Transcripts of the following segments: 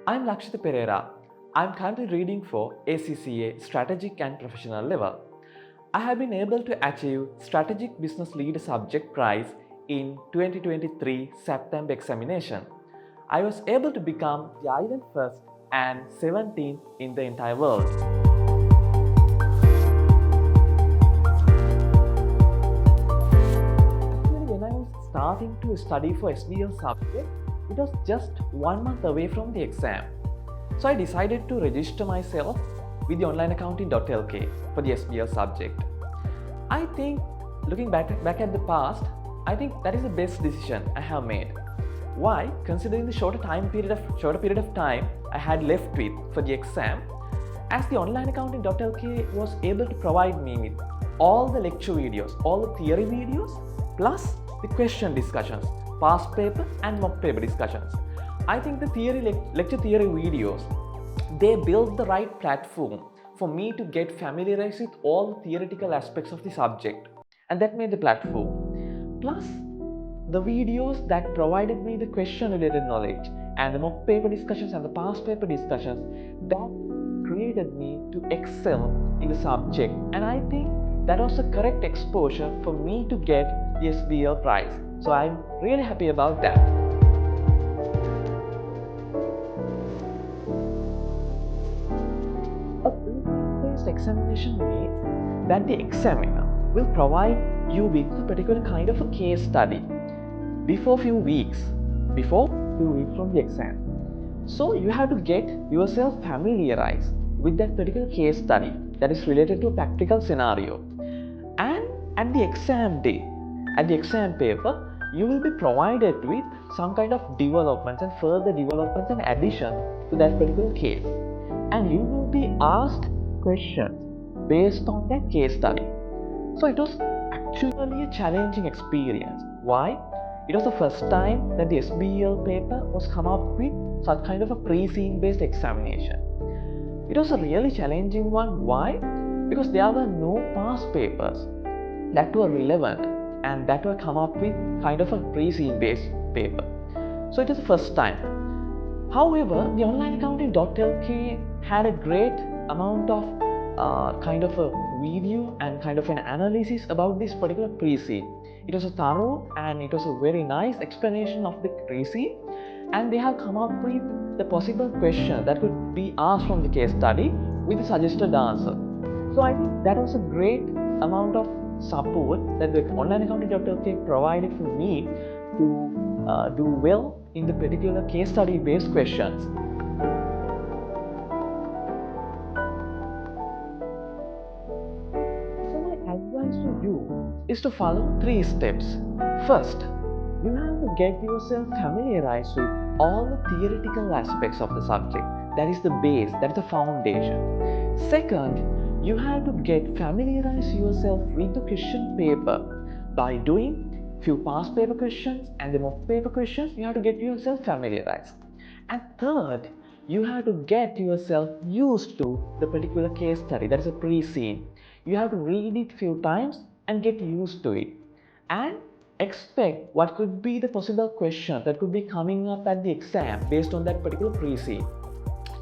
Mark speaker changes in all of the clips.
Speaker 1: I'm Lakshitha Perera. I'm currently reading for ACCA Strategic and Professional level. I have been able to achieve Strategic Business Leader Subject Prize in 2023 September examination. I was able to become the island first and 17th in the entire world. Actually, when I was starting to study for SBL subject, it was just 1 month away from the exam. So I decided to register myself with the onlineaccounting.lk for the SBL subject. I think, looking back at the past, I think that is the best decision I have made. Why? Considering the shorter period of time I had left with for the exam, as the onlineaccounting.lk was able to provide me with all the lecture videos, all the theory videos, plus the question discussions, past paper and mock paper discussions. I think the lecture theory videos, they built the right platform for me to get familiarized with all the theoretical aspects of the subject, and that made the platform. Plus, the videos that provided me the question related knowledge and the mock paper discussions and the past paper discussions, that created me to excel in the subject, and I think that was the correct exposure for me to get the SBL prize. So I'm really happy about that. A pre-based examination means that the examiner will provide you with a particular kind of a case study before few weeks from the exam. So you have to get yourself familiarized with that particular case study that is related to a practical scenario. And at the exam day, at the exam paper, you will be provided with some kind of developments and further developments and addition to that particular case. And you will be asked questions based on that case study. So it was actually a challenging experience. Why? It was the first time that the SBL paper was come up with such kind of a pre-scene based examination. It was a really challenging one. Why? Because there were no past papers that were relevant and that were come up with kind of a pre-scene based paper. So it was the first time. However, the onlineaccounting.lk had a great amount of kind of a video and kind of an analysis about this particular pre-scene. It was a thorough and it was a very nice explanation of the pre-scene, and they have come up with the possible question that could be asked from the case study with a suggested answer. So I think that was a great amount of support that the onlineaccounting.lk provided for me to do well in the particular case study based questions. So my advice to you is to follow 3 steps. First, you have to get yourself familiarized with all the theoretical aspects of the subject. That is the base, that is the foundation. Second, you have to get familiarized yourself with the question paper by doing few past paper questions and the mock paper questions. You have to get yourself familiarized. And third, you have to get yourself used to the particular case study, that is a pre-scene. You have to read it few times and get used to it, and expect what could be the possible question that could be coming up at the exam based on that particular pre-scene.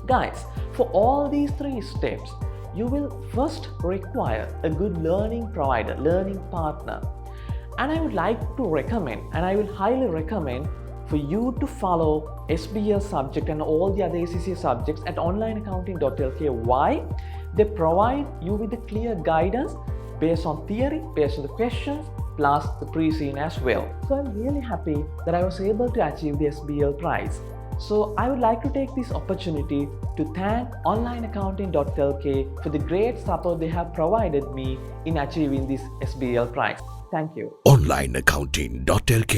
Speaker 1: Guys, for all these 3 steps, you will first require a good learning provider, learning partner. And I would like to recommend, and I will highly recommend for you to follow SBL subject and all the other ACCA subjects at onlineaccounting.lk. Why? They provide you with a clear guidance based on theory, based on the questions, plus the pre-scene as well. So I'm really happy that I was able to achieve the SBL prize. So I would like to take this opportunity to thank onlineaccounting.lk for the great support they have provided me in achieving this SBL prize. Thank you.
Speaker 2: onlineaccounting.lk